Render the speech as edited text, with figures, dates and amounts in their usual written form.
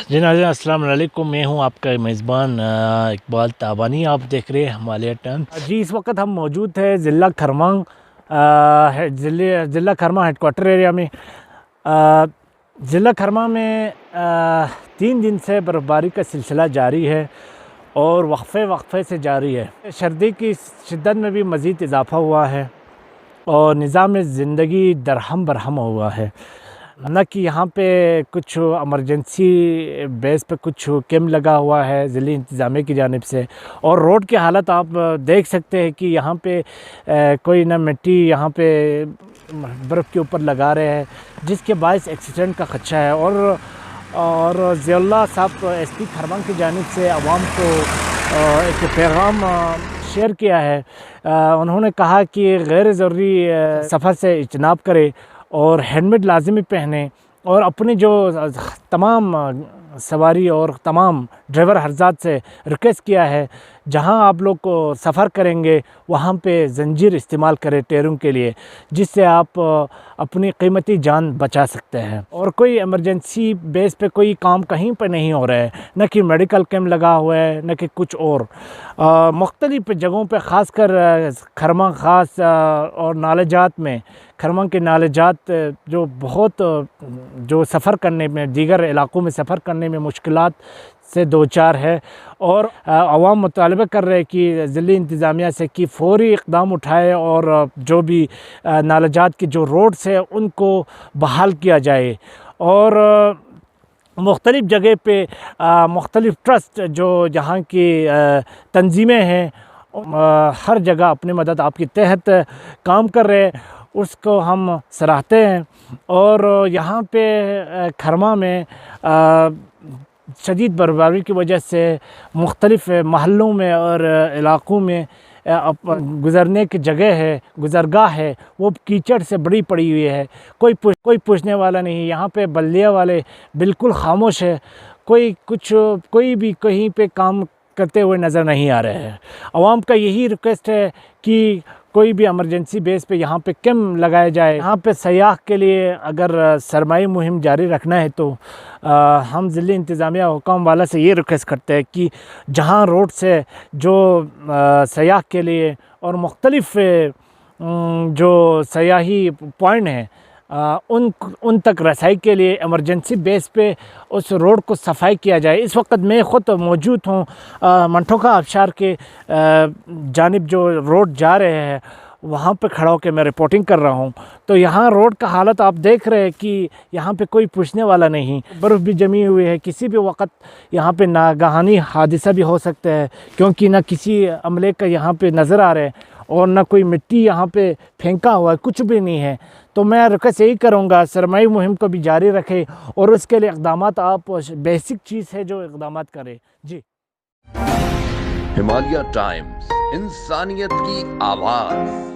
जी नाज़रीन अस्सलाम वालेकुम, मैं हूं आपका मेज़बान इकबाल ताबानी। आप देख रहे हैं हिमालय टाइम्स। जी इस वक्त हम मौजूद हैं ज़िला खरमांग ज़िला खरमांग हेडक्वार्टर एरिया में। ज़िला खरमांग में 3 दिन से बर्फ़बारी का सिलसिला जारी है और वक्फ़े से जारी है। सर्दी की शिद्दत में भी मज़ीद इजाफ़ा हुआ है और निज़ाम ज़िंदगी दरहम बरहम हुआ है। न कि यहाँ पे कुछ इमरजेंसी बेस पे कुछ कैम्प लगा हुआ है ज़िली इंतज़ामिया की जानिब से, और रोड की हालत आप देख सकते हैं कि यहाँ पे कोई ना मिट्टी यहाँ पे बर्फ़ के ऊपर लगा रहे हैं, जिसके बायस एक्सीडेंट का ख़दशा है। और ज़ियाउल्लाह साहब एसपी खरमांग की जानिब से आवाम को एक पैगाम शेयर किया है। उन्होंने कहा कि गैर ज़रूरी सफ़र से इज्तनाब करें और हेलमेट लाज़मी पहने, और अपनी जो तमाम सवारी और तमाम ड्राइवर हज़रात से रिक्वेस्ट किया है जहां आप लोग को सफ़र करेंगे वहां पे ज़ंजीर इस्तेमाल करें टैरों के लिए, जिससे आप अपनी कीमती जान बचा सकते हैं। और कोई इमरजेंसी बेस पे कोई काम कहीं पर नहीं हो रहा है, न कि मेडिकल कैंप लगा हुआ है न कि कुछ और। मुख्तलिफ़ जगहों पे ख़ासकर खरमांग ख़ास और नालेजात में, खरमांग के नालेजात जो बहुत जो सफ़र करने में दीगर इलाक़ों में सफ़र करने में मुश्किलात से दो चार है, और आवाम मुतालबा कर रहे हैं कि ज़िली इंतज़ामिया से कि फ़ौरी इक़दाम उठाए और जो भी नालेजात की जो रोड्स है उनको बहाल किया जाए। और मुख्तलिफ़ जगह पे मुख्तलिफ़ ट्रस्ट जो जहाँ की तंजीमें हैं हर जगह अपनी मदद आपके तहत काम कर रहे हैं, उसको हम सराहते हैं। और यहाँ पे खरमा में शदीद बर्फ़बारी की वजह से मुख्तलिफ़ महल्लों में और इलाक़ों में गुज़रने की जगह है, गुज़रगाह है, वो कीचड़ से बड़ी पड़ी हुई है। कोई पूछने वाला नहीं। यहाँ पे बल्दिया वाले बिल्कुल खामोश है, कोई भी कहीं पे काम करते हुए नज़र नहीं आ रहे हैं। आवाम का यही रिक्वेस्ट है कि कोई भी इमरजेंसी बेस पे यहाँ पे कैंप लगाया जाए। यहाँ पे सयाह के लिए अगर सरमाई मुहिम जारी रखना है तो हम ज़िली इंतज़ामिया हुकाम वाला से ये रिक्वेस्ट करते हैं कि जहाँ रोड से जो सयाह के लिए और मुख्तलिफ़ जो सयाही पॉइंट हैं उन तक रसाई के लिए इमरजेंसी बेस पे उस रोड को सफाई किया जाए। इस वक्त मैं ख़ुद मौजूद हूँ मंठोखा आबशार के जानिब जो रोड जा रहे हैं वहाँ पे खड़ा होकर मैं रिपोर्टिंग कर रहा हूँ। तो यहाँ रोड का हालत आप देख रहे हैं कि यहाँ पे कोई पूछने वाला नहीं। बर्फ़ भी जमी हुई है, किसी भी वक्त यहाँ पे नागहानी हादसा भी हो सकता है, क्योंकि ना किसी अमले का यहाँ पे नज़र आ रहा है और ना कोई मिट्टी यहाँ पे फेंका हुआ है, कुछ भी नहीं है। तो मैं रिक्वेस्ट यही करूँगा सरमाई मुहिम को भी जारी रखें और उसके लिए इक़दामात आप बेसिक चीज़ है जो इक़दामात करें। जी हिमालय टाइम्स, इंसानियत की आवाज़।